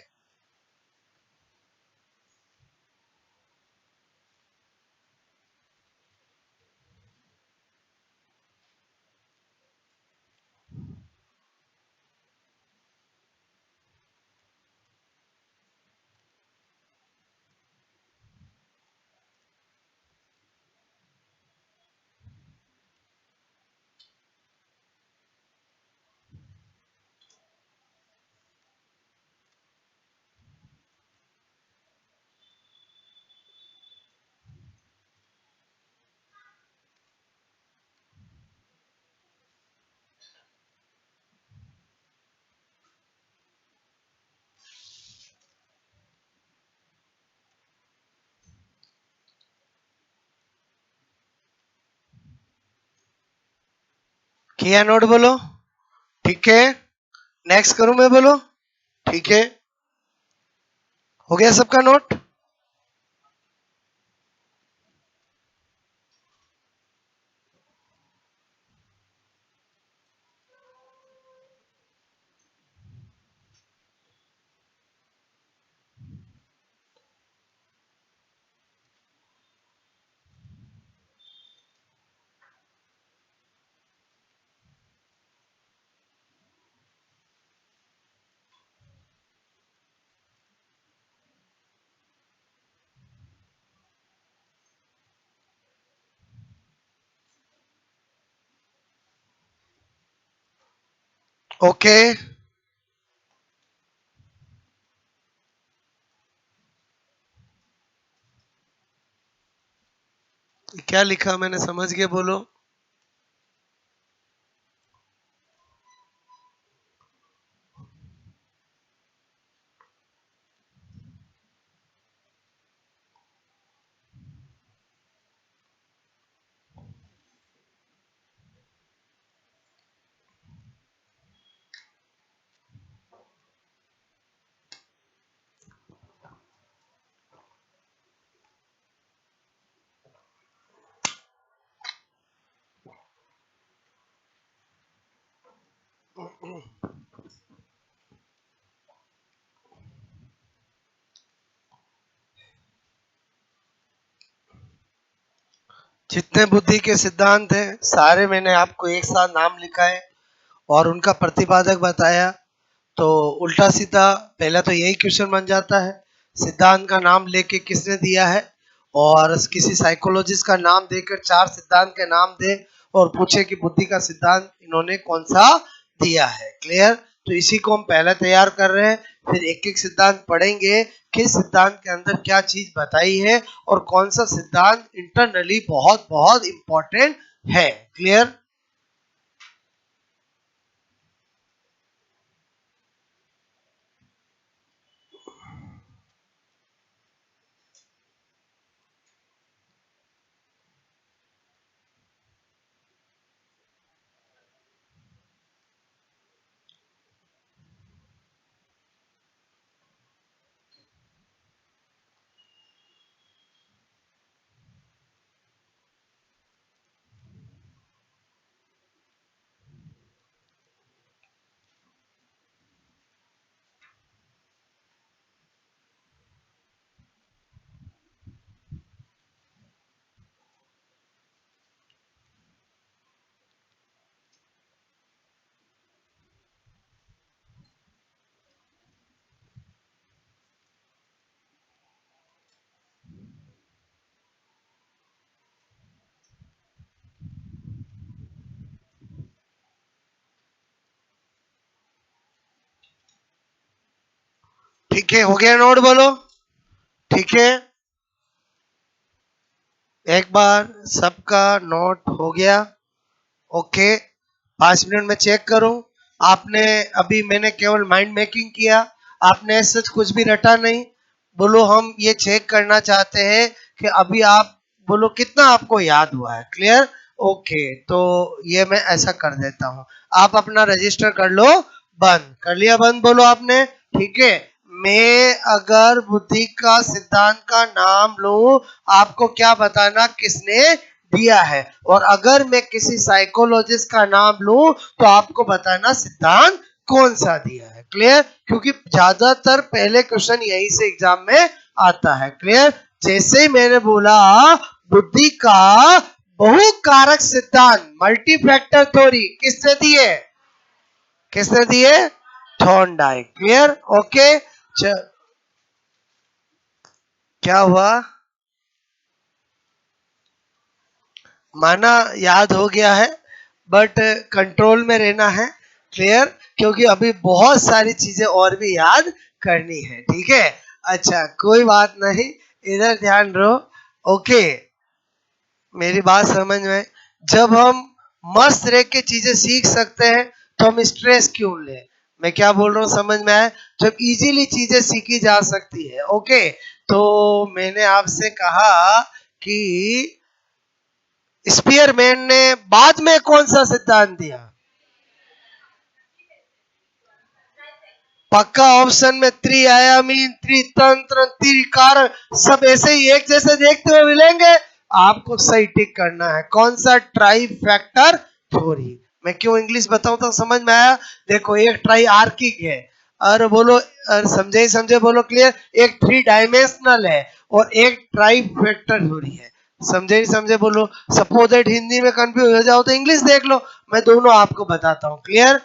किया नोट, बोलो, ठीक है। नेक्स्ट करूं मैं, बोलो, ठीक है। हो गया सबका नोट? ओके, क्या लिखा मैंने, समझ के बोलो। जितने बुद्धि के सिद्धांत हैं सारे मैंने आपको एक साथ नाम लिखा है और उनका प्रतिपादक बताया। तो उल्टा सीधा पहला तो यही क्वेश्चन बन जाता है, सिद्धांत का नाम लेके किसने दिया है, और किसी साइकोलॉजिस्ट का नाम देकर चार सिद्धांत के नाम दे और पूछे कि बुद्धि का सिद्धांत इन्होंने कौन सा दिया है। क्लियर? तो इसी को हम पहले तैयार कर रहे हैं, फिर एक एक सिद्धांत पढ़ेंगे, किस सिद्धांत के अंदर क्या चीज बताई है और कौन सा सिद्धांत इंटरनली बहुत बहुत इंपॉर्टेंट है। क्लियर? ठीक है, हो गया नोट, बोलो। ठीक है, एक बार सबका नोट हो गया। ओके, 5 मिनट में चेक करूं। आपने अभी, मैंने केवल माइंड मेकिंग किया, आपने सच कुछ भी रटा नहीं। बोलो, हम ये चेक करना चाहते हैं कि अभी आप बोलो कितना आपको याद हुआ है। क्लियर? ओके, तो ये मैं ऐसा कर देता हूँ, आप अपना रजिस्टर कर लो बंद। कर लिया बंद, बोलो आपने। ठीक है, मैं अगर बुद्धि का सिद्धांत का नाम लूं, आपको क्या बताना किसने दिया है, और अगर मैं किसी साइकोलॉजिस्ट का नाम लूं तो आपको बताना सिद्धांत कौन सा दिया है। क्लियर? क्योंकि ज्यादातर पहले क्वेश्चन यही से एग्जाम में आता है। क्लियर? जैसे ही मैंने बोला बुद्धि का बहुकारक सिद्धांत, मल्टी फैक्टर थ्योरी किसने दिए, किसने दिए? थॉर्नडाइक। क्लियर? ओके, क्या हुआ? माना याद हो गया है, बट कंट्रोल में रहना है। क्लियर? क्योंकि अभी बहुत सारी चीजें और भी याद करनी है। ठीक है, अच्छा कोई बात नहीं, इधर ध्यान रहो। ओके, मेरी बात समझ में? जब हम मस्त रह के चीजें सीख सकते हैं तो हम स्ट्रेस क्यों लें? मैं क्या बोल रहा हूँ, समझ में आया? जब इजीली चीजें सीखी जा सकती है। ओके, तो मैंने आपसे कहा कि स्पीयरमैन ने बाद में कौन सा सिद्धांत दिया? पक्का ऑप्शन में त्रिआयामी, त्रितंत्र, त्रिकार, सब ऐसे ही एक जैसे देखते हुए मिलेंगे। आपको सही टिक करना है कौन सा, ट्राई फैक्टर थ्योरी। मैं क्यों इंग्लिश बताऊं तो समझ में आया? देखो, एक ट्राई आर्किक है, और बोलो, और समझे ही समझे बोलो। क्लियर? एक 3 डायमेंशनल है और एक ट्राई फैक्टर थ्योरी है। समझे ही समझे बोलो। सपोज दैट हिंदी में कंफ्यूज हो जाओ तो इंग्लिश देख लो, मैं दोनों आपको बताता हूँ। क्लियर?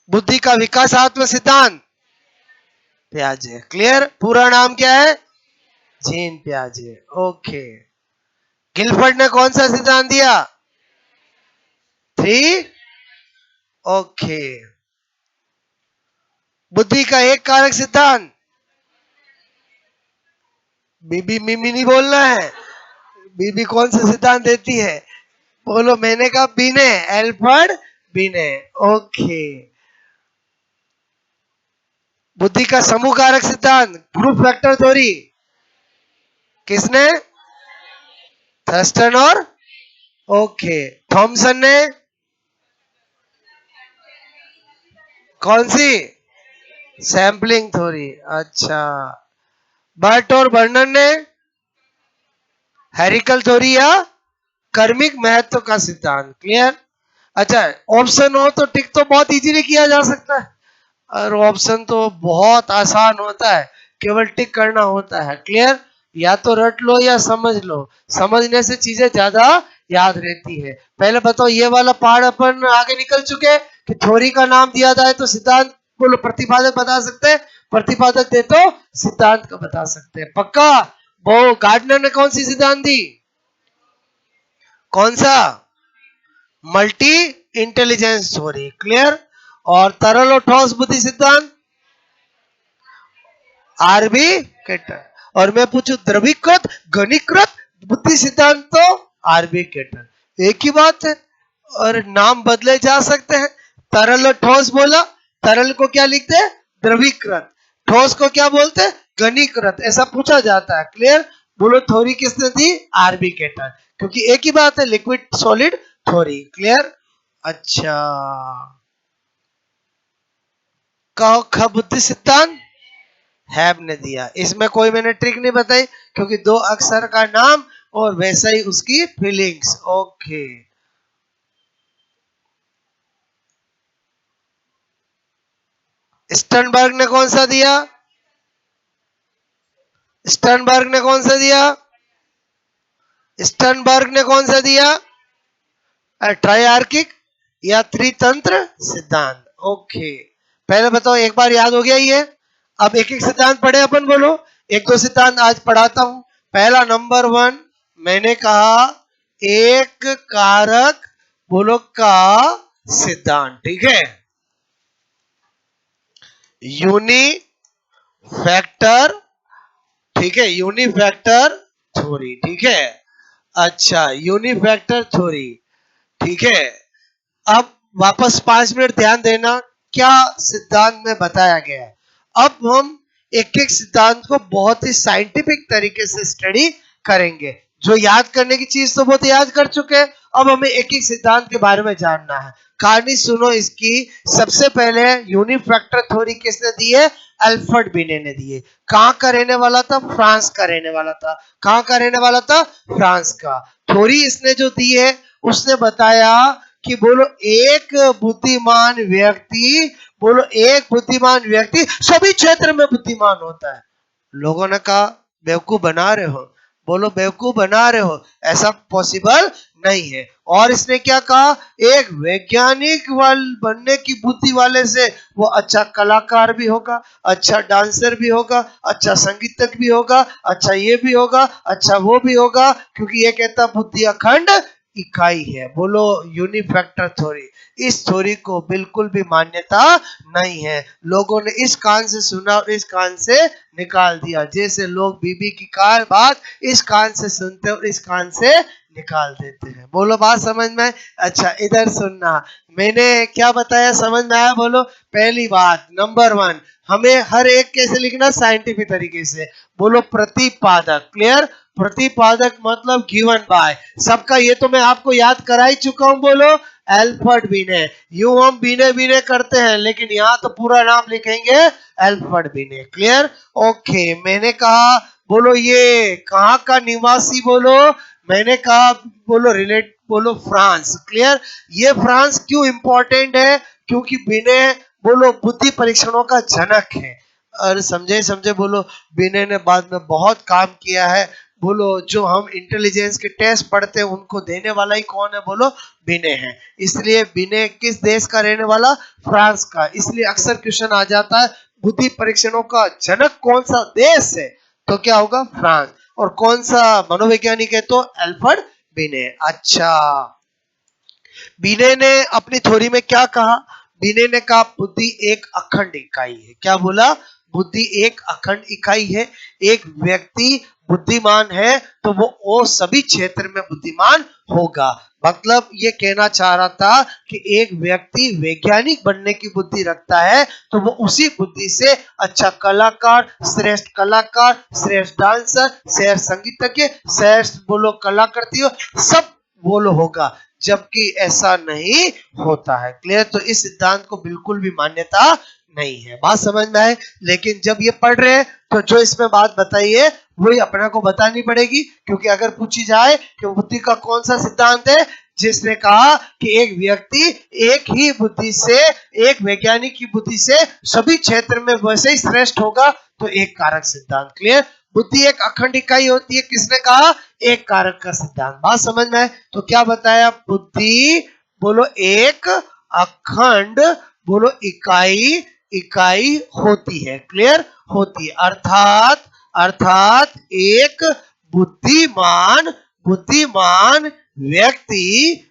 बुद्धि का विकासात्मक सिद्धांत प्याजे। क्लियर? पूरा नाम क्या है? जीन प्याजे। ओके, गिलफर्ड ने कौन सा सिद्धांत दिया? 3 ओके। बुद्धि का एक कारक सिद्धांत, बीबी मिमी नहीं बोलना है। बीबी कौन सा सिद्धांत देती है? बोलो, मैंने कहा बीने, एल्फ्रेड बीने। ओके। बुद्धि का समूह कारक सिद्धांत, ग्रुप फैक्टर थ्योरी, किसने? थर्स्टन और ओके। थॉमसन ने कौन सी? Sampling theory. अच्छा। बर्ट और बर्नर ने हेरिकल थ्योरी या कर्मिक महत्व का सिद्धांत। क्लियर? अच्छा, ऑप्शन हो तो टिक तो बहुत इजीली किया जा सकता है, और ऑप्शन तो बहुत आसान होता है, केवल टिक करना होता है। क्लियर? या तो रट लो या समझ लो, समझने से चीजें ज्यादा याद रहती है। पहले बताओ, ये वाला पार्ट अपन आगे निकल चुके कि थ्योरी का नाम दिया जाए तो सिद्धांत बोलो, प्रतिपादक बता सकते हैं, प्रतिपादक दे तो सिद्धांत का बता सकते हैं। पक्का? वो गार्डनर ने कौन सी सिद्धांत दी? कौन सा? Multi intelligence theory. क्लियर? और तरल और ठोस बुद्धि सिद्धांत आरबी केटर। और मैं पूछूं द्रवीकृत घनीकृत बुद्धि सिद्धांत तो आरबी केटर। एक ही बात है, और नाम बदले जा सकते हैं। तरल और ठोस बोला, तरल को क्या लिखते हैं? द्रवीकृत। ठोस को क्या बोलते हैं? घनीकृत। ऐसा पूछा जाता है। क्लियर? बोलो, थ्योरी किसने दी? RB cater. क्योंकि एक ही बात है, लिक्विड सॉलिड थ्योरी। क्लियर? अच्छा। कहो ख बुद्धि सिद्धांत हैब ने दिया। इसमें कोई मैंने ट्रिक नहीं बताई, क्योंकि 2 अक्षर का नाम और वैसा ही उसकी फीलिंग्स। ओके। स्टर्नबर्ग ने कौन सा दिया? स्टर्नबर्ग ने कौन सा दिया? स्टर्नबर्ग ने कौन सा दिया? ट्राइआर्किक या त्रितंत्र सिद्धांत। ओके। पहले बताओ, एक बार याद हो गया ये? अब एक एक सिद्धांत पढ़े अपन। बोलो, एक दो सिद्धांत आज पढ़ाता हूं। पहला नंबर 1, मैंने कहा एक कारक बोलो का सिद्धांत। ठीक है? Uni factor. ठीक है? Uni factor theory. ठीक है? अच्छा, यूनि फैक्टर थ्योरी। ठीक है? अब वापस 5 मिनट ध्यान देना, क्या सिद्धांत में बताया गया है। अब हम एक एक सिद्धांत को बहुत ही साइंटिफिक तरीके से स्टडी करेंगे। जो याद करने की चीज तो बहुत याद कर चुके हैं, अब हमें एक एक सिद्धांत के बारे में जानना है। कहानी सुनो इसकी। सबसे पहले यूनिफैक्टर थ्योरी किसने दी है? अल्फ्रेड बिने ने दी है। कहां का रहने वाला था? फ्रांस का रहने वाला था। कहां का रहने वाला था? फ्रांस का। थ्योरी इसने जो दी है, उसने बताया कि बोलो एक बुद्धिमान व्यक्ति, बोलो एक बुद्धिमान व्यक्ति सभी क्षेत्र में बुद्धिमान होता है। लोगों ने कहा बेवकूफ बना रहे हो। बोलो, बेवकूफ बना रहे हो, ऐसा पॉसिबल नहीं है। और इसने क्या कहा? एक वैज्ञानिक बनने की बुद्धि वाले से वो अच्छा कलाकार भी होगा, अच्छा डांसर भी होगा, अच्छा संगीतज्ञ भी होगा, अच्छा ये भी होगा, अच्छा वो भी होगा, क्योंकि ये कहता बुद्धि अखंड इकाई है। बोलो, यूनिफैक्टर थ्योरी। इस थ्योरी को बिल्कुल भी मान्यता नहीं है। लोगों ने इस कान से सुना और इस कान से निकाल दिया, जैसे लोग बीबी की कार बात इस कान से सुनते और इस कान से निकाल देते हैं। बोलो, बात समझ में आए? अच्छा, इधर सुनना, मैंने क्या बताया, समझ में आया? बोलो, पहली बात नंबर 1, हमें हर एक कैसे लिखना? साइंटिफिक तरीके से। बोलो, प्रतिपादक। क्लियर? प्रतिपादक मतलब गिवन बाय। सबका ये तो मैं आपको याद करा ही चुका हूं। बोलो, अल्फ्रेड बिने। यूं हम बिने बिने करते हैं, लेकिन यहाँ तो पूरा नाम लिखेंगे अल्फ्रेड बिने। क्लियर? ओके। मैंने कहा बोलो, ये कहाँ का निवासी? बोलो, मैंने कहा बोलो रिलेट, बोलो फ्रांस। क्लियर? ये फ्रांस क्यों इंपॉर्टेंट है? क्योंकि बिने बोलो बुद्धि परीक्षणों का जनक है। और समझे समझे बोलो, बिने ने बाद में बहुत काम किया है। बोलो, जो हम इंटेलिजेंस के टेस्ट पढ़ते हैं उनको देने वाला ही कौन है? बोलो, बिने है। इसलिए बिने किस देश का रहने वाला? फ्रांस का। इसलिए अक्सर क्वेश्चन आ जाता है, बुद्धि परीक्षणों का जनक कौन सा देश है? तो क्या होगा? फ्रांस। और कौन सा मनोवैज्ञानिक है? तो अल्फ्रेड बिने। अच्छा, बीने ने अपनी थ्योरी में क्या कहा? बीने ने कहा बुद्धि एक अखंड इकाई है। क्या बोला? बुद्धि एक अखंड इकाई है। एक व्यक्ति बुद्धिमान है तो वो सभी क्षेत्र में बुद्धिमान होगा। मतलब ये कहना चाह रहा था कि एक व्यक्ति वैज्ञानिक बनने की बुद्धि रखता है तो वो उसी बुद्धि से अच्छा कलाकार, श्रेष्ठ डांसर, श्रेष्ठ संगीतज्ञ, श्रेष्ठ बोलो कलाकृति सब बोलो होगा, जबकि ऐसा नहीं होता है। क्लियर? तो इस सिद्धांत को बिल्कुल भी मान्यता नहीं है। बात समझ में आए? लेकिन जब ये पढ़ रहे हैं तो जो इसमें बात बताई है वही अपने को बतानी पड़ेगी, क्योंकि अगर पूछी जाए कि बुद्धि का कौन सा सिद्धांत है जिसने कहा कि एक व्यक्ति एक ही बुद्धि से, एक वैज्ञानिक की बुद्धि से सभी क्षेत्र में वैसे ही श्रेष्ठ होगा, तो एक कारक सिद्धांत। क्लियर? बुद्धि एक अखंड इकाई होती है, किसने कहा? एक कारक का सिद्धांत। बात समझ में आए? तो क्या बताया? बुद्धि बोलो एक अखंड बोलो इकाई होती है। क्लियर? होती है। अर्थात एक बुद्धिमान बुद्धिमान व्यक्ति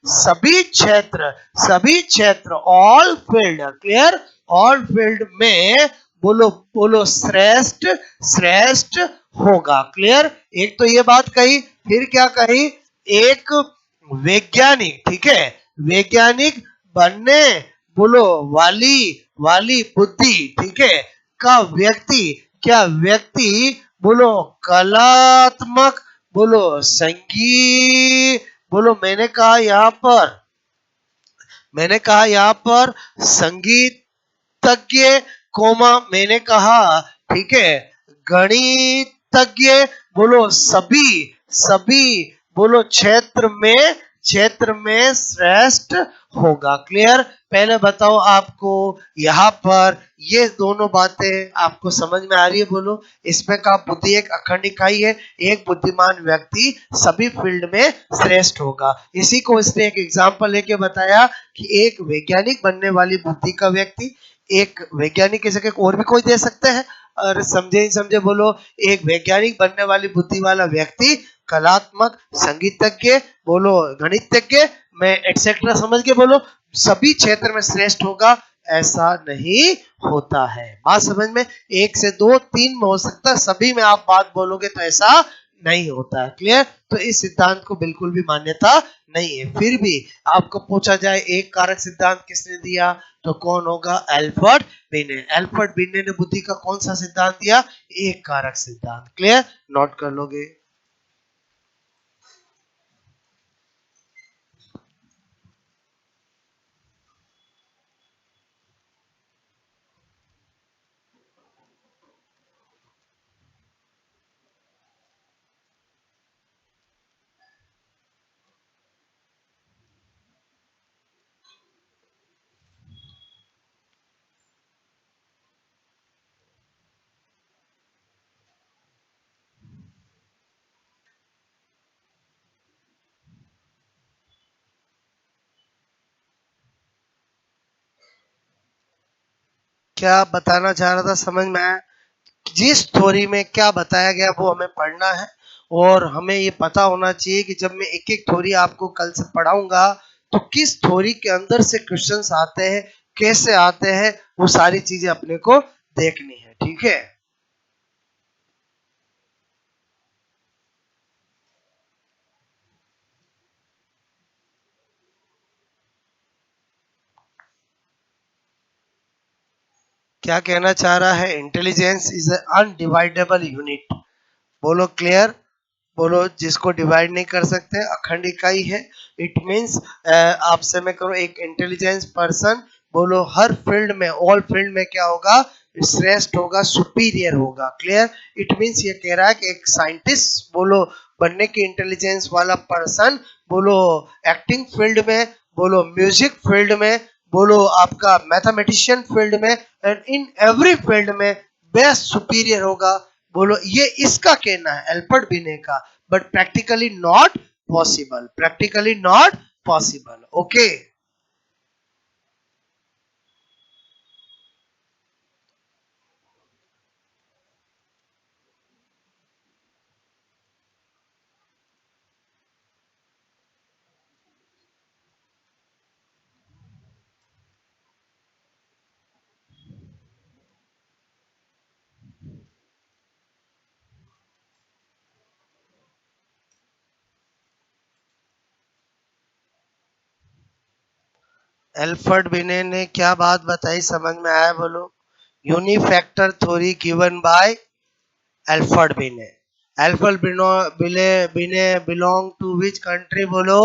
सभी क्षेत्र all field. Clear? All field में बोलो बोलो श्रेष्ठ होगा। क्लियर? एक तो ये बात कही, फिर क्या कही? एक वैज्ञानिक, ठीक है, वैज्ञानिक बनने बोलो वाली बुद्धि, ठीक है, का व्यक्ति, क्या व्यक्ति बोलो कलात्मक बोलो संगीत बोलो, मैंने कहा यहाँ पर संगीतज्ञ कोमा, मैंने कहा ठीक है गणितज्ञ बोलो, सभी बोलो क्षेत्र में श्रेष्ठ होगा। क्लियर? पहले बताओ आपको यहाँ पर ये दोनों बातें आपको समझ में आ रही है? बोलो। इसमें कहा बुद्धि एक अखंड इकाई है, एक बुद्धिमान व्यक्ति सभी फील्ड में श्रेष्ठ होगा। इसी को इसने एक एग्जाम्पल लेके बताया कि एक वैज्ञानिक बनने वाली बुद्धि का व्यक्ति, एक वैज्ञानिक की जगह और भी कोई दे सकते हैं, और समझे ही समझे बोलो, एक वैज्ञानिक बनने वाली बुद्धि वाला व्यक्ति कलात्मक, संगीतज्ञ बोलो, गणितज्ञ में एक्सेट्रा समझ के बोलो, सभी क्षेत्र में श्रेष्ठ होगा, ऐसा नहीं होता है। बात समझ में? एक से दो तीन में हो सकता है, सभी में आप बात बोलोगे तो ऐसा नहीं होता है। क्लियर? तो इस सिद्धांत को बिल्कुल भी मान्यता नहीं है। फिर भी आपको पूछा जाए एक कारक सिद्धांत किसने दिया, तो कौन होगा? एल्बर्ट बिने। एल्बर्ट बिने ने बुद्धि का कौन सा सिद्धांत दिया? एक कारक सिद्धांत। क्लियर? नोट कर लोगे। क्या बताना चाह रहा था, समझ में आया? जिस थ्योरी में क्या बताया गया वो हमें पढ़ना है, और हमें ये पता होना चाहिए कि जब मैं एक एक थ्योरी आपको कल से पढ़ाऊंगा तो किस थ्योरी के अंदर से क्वेश्चंस आते हैं, कैसे आते हैं, वो सारी चीजें अपने को देखनी है। ठीक है? क्या कहना चाह रहा है? Intelligence is undividable unit. बोलो। क्लियर? बोलो। जिसको डिवाइड नहीं कर सकते, अखंड इकाई है। इट मीन्स आपसे मैं करूँ, एक इंटेलिजेंस पर्सन बोलो हर फील्ड में, ऑल फील्ड में क्या होगा? श्रेष्ठ होगा, सुपीरियर होगा। क्लियर? इट मीन्स ये कह रहा है कि एक साइंटिस्ट बोलो बनने की इंटेलिजेंस वाला पर्सन बोलो, एक्टिंग फील्ड में बोलो, म्यूजिक फील्ड में बोलो, आपका मैथमेटिशियन फील्ड में, एंड इन एवरी फील्ड में बेस्ट सुपीरियर होगा। बोलो। ये इसका कहना है एल्बर्ट बिने का, but practically not possible. Okay? Alfred Binet ने क्या बात बताई, समझ में आया बोलो? Unifactor theory given by Alfred Binet. Alfred Binet belong to which country बोलो?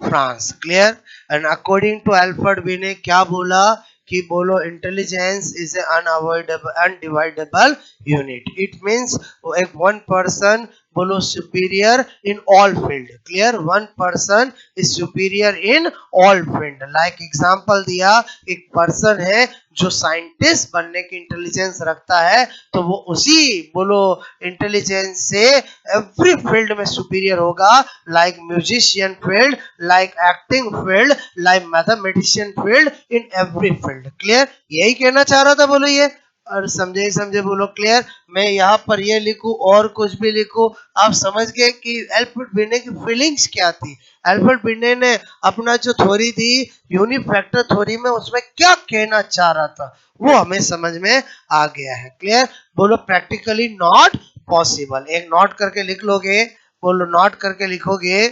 France. Clear? And according to Alfred Binet क्या बोला कि बोलो intelligence is a unavoidable undividable unit. It means एक वन पर्सन बोलो superior in all field. Clear? One person is superior in all field. Like example दिया, एक person है जो साइंटिस्ट बनने की इंटेलिजेंस रखता है, तो वो उसी बोलो इंटेलिजेंस से एवरी फील्ड में सुपीरियर होगा। Like musician field, like acting field, like mathematician field, इन एवरी फील्ड। क्लियर? यही कहना चाह रहा था बोलो ये। और समझे ही समझे बोलो? क्लियर? मैं यहाँ पर ये लिखूं और कुछ भी लिखूं, आप समझ गए कि एल्फ्रेड बिने की फीलिंग्स क्या थी। एल्फ्रेड बिने ने अपना जो थ्योरी दी यूनिफैक्टर थ्योरी में, उसमें क्या कहना चाह रहा था वो हमें समझ में आ गया है। क्लियर? बोलो प्रैक्टिकली नॉट पॉसिबल। एक नोट करके लिख लोगे, बोलो नोट करके लिखोगे,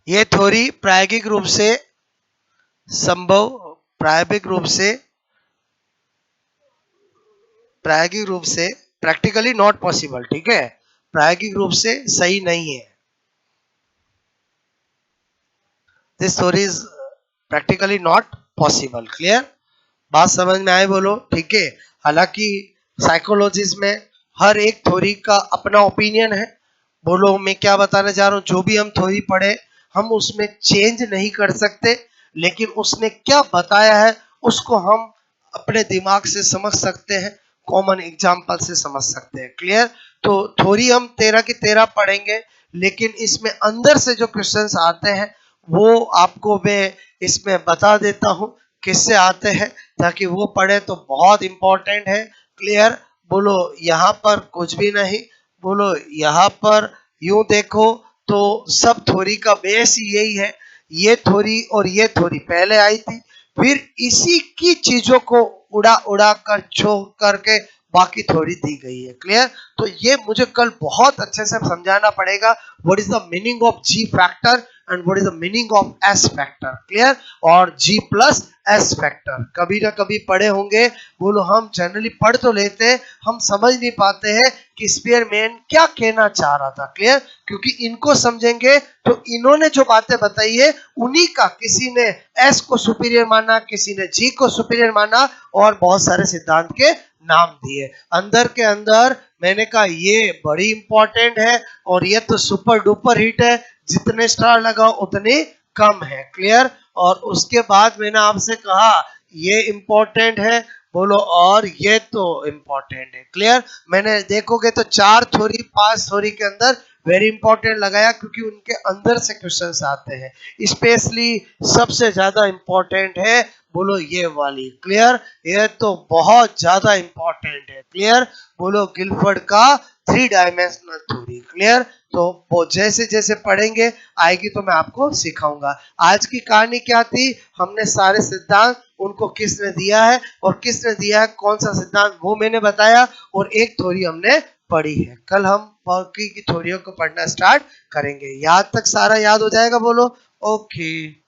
ये थ्योरी प्रायोगिक रूप से संभव, प्रायोगिक रूप से प्रैक्टिकली नॉट पॉसिबल। ठीक है? प्रायोगिक रूप से सही नहीं है। This theory is practically not possible. Clear? बात समझ में आए बोलो? ठीक है? हालांकि साइकोलॉजिस्ट में हर एक थ्योरी का अपना ओपिनियन है। बोलो मैं क्या बताना चाह रहा हूँ, जो भी हम थ्योरी पढ़े हम उसमें चेंज नहीं कर सकते, लेकिन उसने क्या बताया है उसको हम अपने दिमाग से समझ सकते हैं, कॉमन एग्जाम्पल से समझ सकते हैं। क्लियर? तो थ्योरी हम 13 की 13 पढ़ेंगे, लेकिन इसमें अंदर से जो क्वेश्चंस आते हैं वो आपको मैं इसमें बता देता हूँ किससे आते हैं, ताकि वो पढ़े तो बहुत इंपॉर्टेंट है। क्लियर? बोलो यहाँ पर कुछ भी नहीं, बोलो यहाँ पर यूं देखो तो सब थ्योरी का बेस यही है। ये थ्योरी और ये थ्योरी पहले आई थी, फिर इसी की चीजों को उड़ा उड़ा कर छोड़ करके बाकी थ्योरी दी गई है। क्लियर? तो ये मुझे कल बहुत अच्छे से समझाना पड़ेगा, what is the meaning of ji factor and what is the meaning of S factor. Clear? और जी प्लस एस फैक्टर कभी ना कभी पढ़े होंगे। बोलो हम जनरली पढ़ तो लेते हैं, हम समझ नहीं पाते हैं कि स्पीयरमैन क्या कहना चाह रहा था। क्लियर? क्योंकि इनको समझेंगे तो इन्होंने जो बातें बताई है उन्हीं का, किसी ने एस को सुपीरियर माना, किसी ने जी को सुपीरियर माना, और बहुत सारे सिद्धांत के नाम दिए। अंदर के अंदर मैंने कहा ये बड़ी इंपॉर्टेंट है और ये तो सुपर डुपर हिट है, जितने स्टार लगाओ उतने कम है। क्लियर? और उसके बाद मैंने आपसे कहा ये इंपॉर्टेंट है, बोलो और ये तो इंपॉर्टेंट है। क्लियर? मैंने देखोगे तो 4 थ्योरी 5 थ्योरी के अंदर वेरी इंपॉर्टेंट लगाया, क्योंकि उनके अंदर से क्वेश्चंस आते हैं। स्पेशली सबसे ज्यादा इंपॉर्टेंट है बोलो ये वाली। क्लियर? ये तो बहुत ज्यादा इंपॉर्टेंट है। क्लियर? बोलो गिलफर्ड का 3 डायमेंशनल थ्योरी। क्लियर? तो वो जैसे जैसे पढ़ेंगे आएगी तो मैं आपको सिखाऊंगा। आज की कहानी क्या थी, हमने सारे सिद्धांत उनको किसने दिया है और किसने दिया है कौन सा सिद्धांत वो मैंने बताया, और एक थ्योरी हमने पढ़ी है। कल हम बाकी की थ्योरियों को पढ़ना स्टार्ट करेंगे। याद तक सारा याद हो जाएगा बोलो? ओके।